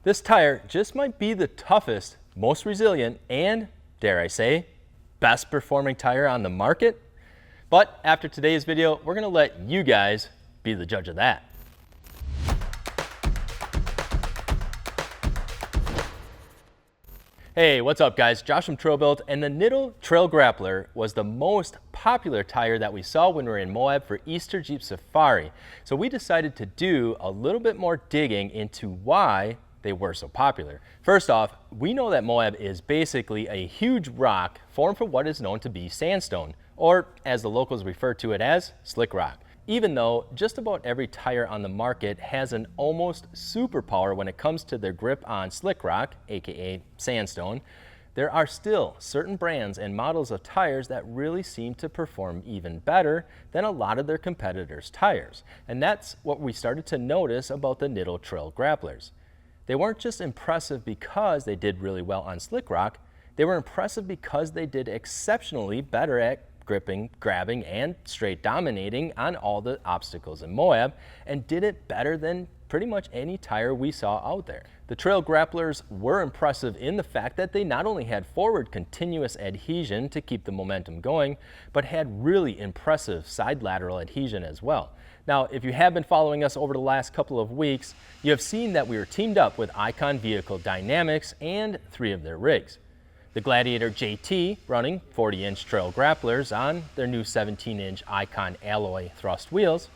This tire just might be the toughest, most resilient, and, dare I say, best performing tire on the market. But after today's video, we're going to let you guys be the judge of that. Hey, what's up guys? Josh from TrailBuilt, and the Nitto Trail Grappler was the most popular tire that we saw when we were in Moab for Easter Jeep Safari. So we decided to do a little bit more digging into why they were so popular. First off, we know that Moab is basically a huge rock formed from what is known to be sandstone, or as the locals refer to it as, slick rock. Even though just about every tire on the market has an almost superpower when it comes to their grip on slick rock, aka sandstone, there are still certain brands and models of tires that really seem to perform even better than a lot of their competitors' tires. And that's what we started to notice about the Nitto Trail Grapplers. They weren't just impressive because they did really well on slick rock, they were impressive because they did exceptionally better at gripping, grabbing, and straight dominating on all the obstacles in Moab, and did it better than pretty much any tire we saw out there. The Trail Grapplers were impressive in the fact that they not only had forward continuous adhesion to keep the momentum going, but had really impressive side lateral adhesion as well. Now, if you have been following us over the last couple of weeks, you have seen that we were teamed up with Icon Vehicle Dynamics and 3 of their rigs. The Gladiator JT running 40-inch Trail Grapplers on their new 17-inch Icon alloy thrust wheels.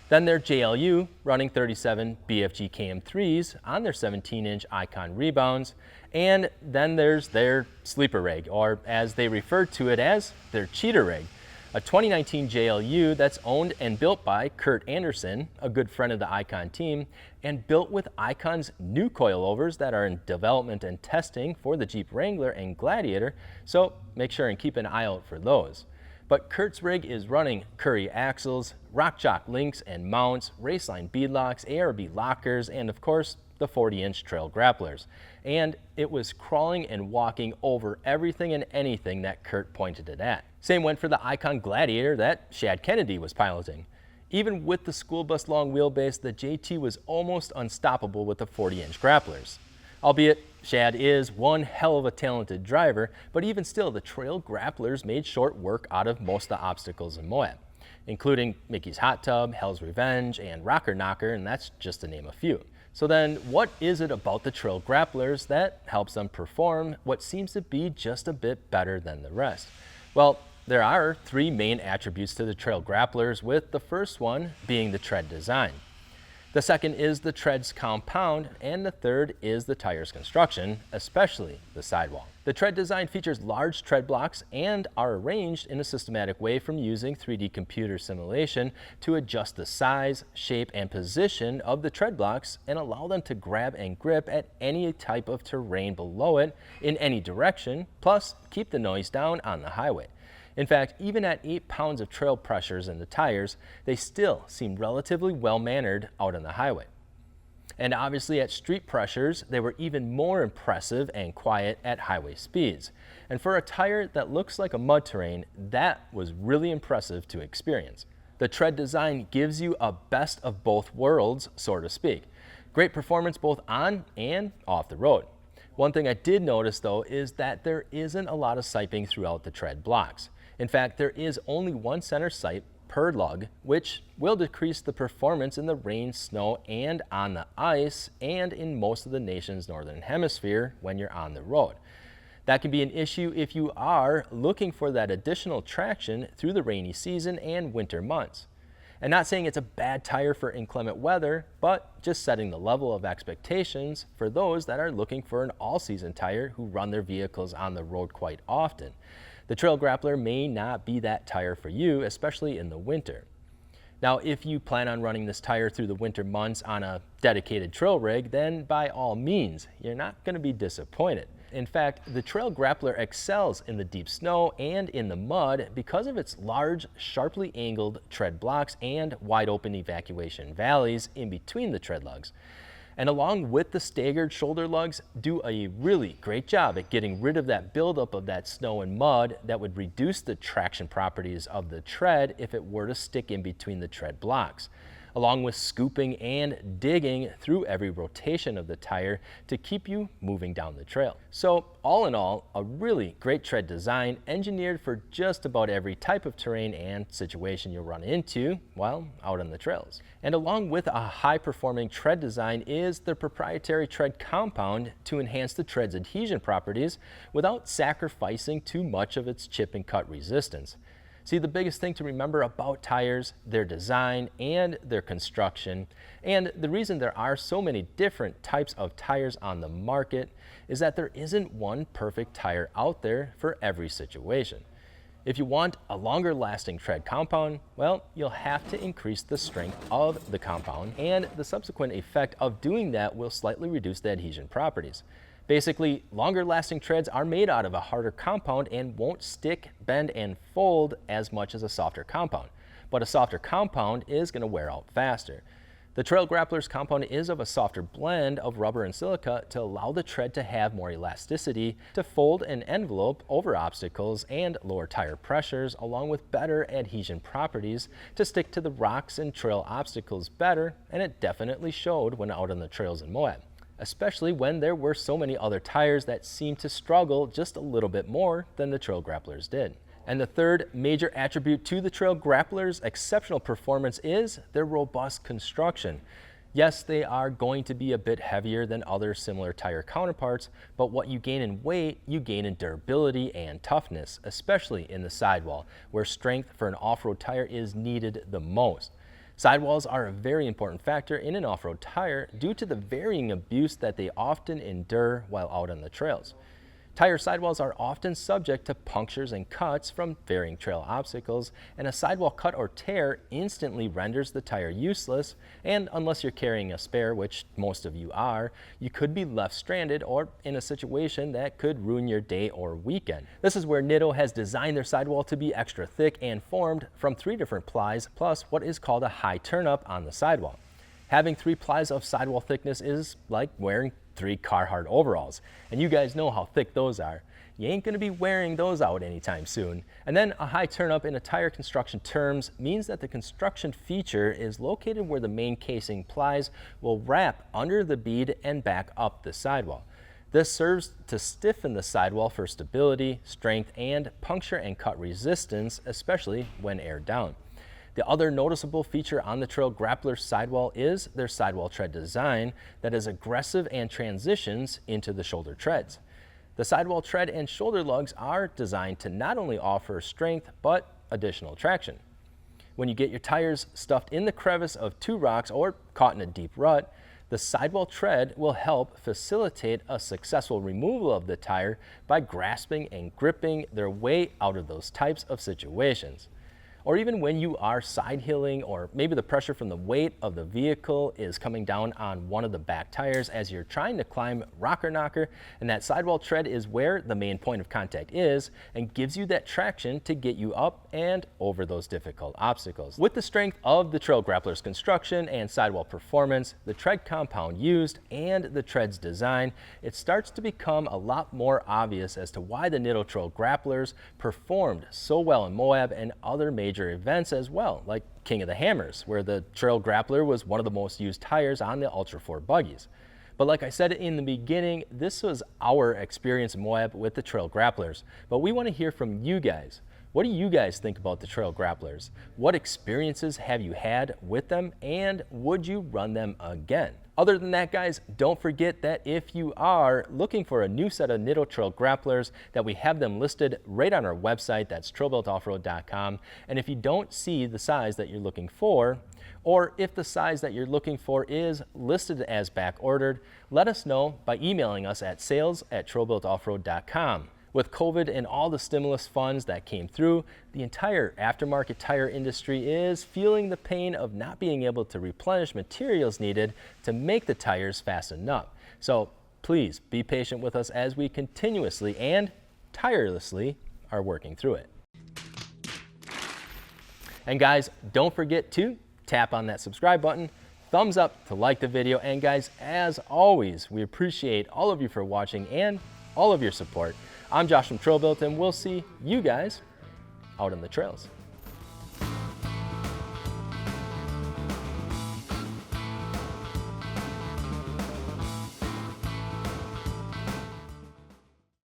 Then their JLU running 37 BFG KM3s on their 17-inch Icon rebounds. And then there's their sleeper rig, or as they referred to it as, their cheater rig. A 2019 JLU that's owned and built by Kurt Anderson, a good friend of the Icon team, and built with Icon's new coilovers that are in development and testing for the Jeep Wrangler and Gladiator, so make sure and keep an eye out for those. But Kurt's rig is running Curry axles, Rock Jock links and mounts, Raceline beadlocks, ARB lockers, and of course, the 40-inch Trail Grapplers. And it was crawling and walking over everything and anything that Kurt pointed it at. Same went for the Icon Gladiator that Shad Kennedy was piloting. Even with the school bus long wheelbase, the JT was almost unstoppable with the 40-inch Grapplers. Albeit, Shad is one hell of a talented driver, but even still, the Trail Grapplers made short work out of most of the obstacles in Moab, including Mickey's Hot Tub, Hell's Revenge, and Rocker Knocker, and that's just to name a few. So then, what is it about the Trail Grapplers that helps them perform what seems to be just a bit better than the rest? Well, there are 3 main attributes to the Trail Grapplers, with the first one being the tread design. The second is the tread's compound, and the third is the tire's construction, especially the sidewall. The tread design features large tread blocks and are arranged in a systematic way from using 3D computer simulation to adjust the size, shape, and position of the tread blocks and allow them to grab and grip at any type of terrain below it in any direction, plus keep the noise down on the highway. In fact, even at 8 pounds of trail pressures in the tires, they still seem relatively well-mannered out on the highway. And obviously at street pressures, they were even more impressive and quiet at highway speeds. And for a tire that looks like a mud terrain, that was really impressive to experience. The tread design gives you a best of both worlds, so to speak. Great performance both on and off the road. One thing I did notice though is that there isn't a lot of siping throughout the tread blocks. In fact, there is only one center sipe per lug, which will decrease the performance in the rain, snow, and on the ice, and in most of the nation's northern hemisphere when you're on the road. That can be an issue if you are looking for that additional traction through the rainy season and winter months. And not saying it's a bad tire for inclement weather, but just setting the level of expectations for those that are looking for an all-season tire who run their vehicles on the road quite often. The Trail Grappler may not be that tire for you, especially in the winter. Now, if you plan on running this tire through the winter months on a dedicated trail rig, then by all means, you're not going to be disappointed. In fact, the Trail Grappler excels in the deep snow and in the mud because of its large, sharply angled tread blocks and wide open evacuation valleys in between the tread lugs. And along with the staggered shoulder lugs, do a really great job at getting rid of that buildup of that snow and mud that would reduce the traction properties of the tread if it were to stick in between the tread blocks. along with scooping and digging through every rotation of the tire to keep you moving down the trail. So all in all, a really great tread design engineered for just about every type of terrain and situation you'll run into while out on the trails. And along with a high-performing tread design is the proprietary tread compound to enhance the tread's adhesion properties without sacrificing too much of its chip and cut resistance. See, the biggest thing to remember about tires, their design and their construction, and the reason there are so many different types of tires on the market is that there isn't one perfect tire out there for every situation. If you want a longer lasting tread compound, well, you'll have to increase the strength of the compound, and the subsequent effect of doing that will slightly reduce the adhesion properties. Basically, longer lasting treads are made out of a harder compound and won't stick, bend, and fold as much as a softer compound. But a softer compound is going to wear out faster. The Trail Grapplers compound is of a softer blend of rubber and silica to allow the tread to have more elasticity, to fold and envelope over obstacles and lower tire pressures, along with better adhesion properties to stick to the rocks and trail obstacles better, and it definitely showed when out on the trails in Moab, especially when there were so many other tires that seemed to struggle just a little bit more than the Trail Grapplers did. And the third major attribute to the Trail Grapplers' exceptional performance is their robust construction. Yes, they are going to be a bit heavier than other similar tire counterparts, but what you gain in weight, you gain in durability and toughness, especially in the sidewall, where strength for an off-road tire is needed the most. Sidewalls are a very important factor in an off-road tire due to the varying abuse that they often endure while out on the trails. Tire sidewalls are often subject to punctures and cuts from varying trail obstacles, and a sidewall cut or tear instantly renders the tire useless, and unless you're carrying a spare, which most of you are, you could be left stranded or in a situation that could ruin your day or weekend. This is where Nitto has designed their sidewall to be extra thick and formed from 3 different plies plus what is called a high turnup on the sidewall. Having 3 plies of sidewall thickness is like wearing 3 Carhartt overalls, and you guys know how thick those are. You ain't gonna be wearing those out anytime soon. And then a high turnup in a tire construction terms means that the construction feature is located where the main casing plies will wrap under the bead and back up the sidewall. This serves to stiffen the sidewall for stability, strength, and puncture and cut resistance, especially when aired down. The other noticeable feature on the Trail Grappler sidewall is their sidewall tread design that is aggressive and transitions into the shoulder treads. The sidewall tread and shoulder lugs are designed to not only offer strength, but additional traction. When you get your tires stuffed in the crevice of 2 rocks or caught in a deep rut, the sidewall tread will help facilitate a successful removal of the tire by grasping and gripping their way out of those types of situations. Or even when you are side hilling, or maybe the pressure from the weight of the vehicle is coming down on one of the back tires as you're trying to climb rocker knocker, and that sidewall tread is where the main point of contact is and gives you that traction to get you up and over those difficult obstacles. With the strength of the Trail Grapplers construction and sidewall performance, the tread compound used, and the tread's design, it starts to become a lot more obvious as to why the Nitto Trail Grapplers performed so well in Moab and other major events as well, like King of the Hammers, where the Trail Grappler was one of the most used tires on the Ultra 4 buggies. But like I said in the beginning, this was our experience in Moab with the Trail Grapplers, but we want to hear from you guys. What do you guys think about the Trail Grapplers? What experiences have you had with them, and would you run them again? Other than that, guys, don't forget that if you are looking for a new set of Nitto Trail Grapplers, that we have them listed right on our website. That's trailbuiltoffroad.com. And if you don't see the size that you're looking for, or if the size that you're looking for is listed as back ordered, let us know by emailing us at sales@trailbuiltoffroad.com. With COVID and all the stimulus funds that came through, the entire aftermarket tire industry is feeling the pain of not being able to replenish materials needed to make the tires fast enough. So please be patient with us as we continuously and tirelessly are working through it. And guys, don't forget to tap on that subscribe button, thumbs up to like the video, and guys, as always, we appreciate all of you for watching and all of your support. I'm Josh from Trail Built, and we'll see you guys out on the trails.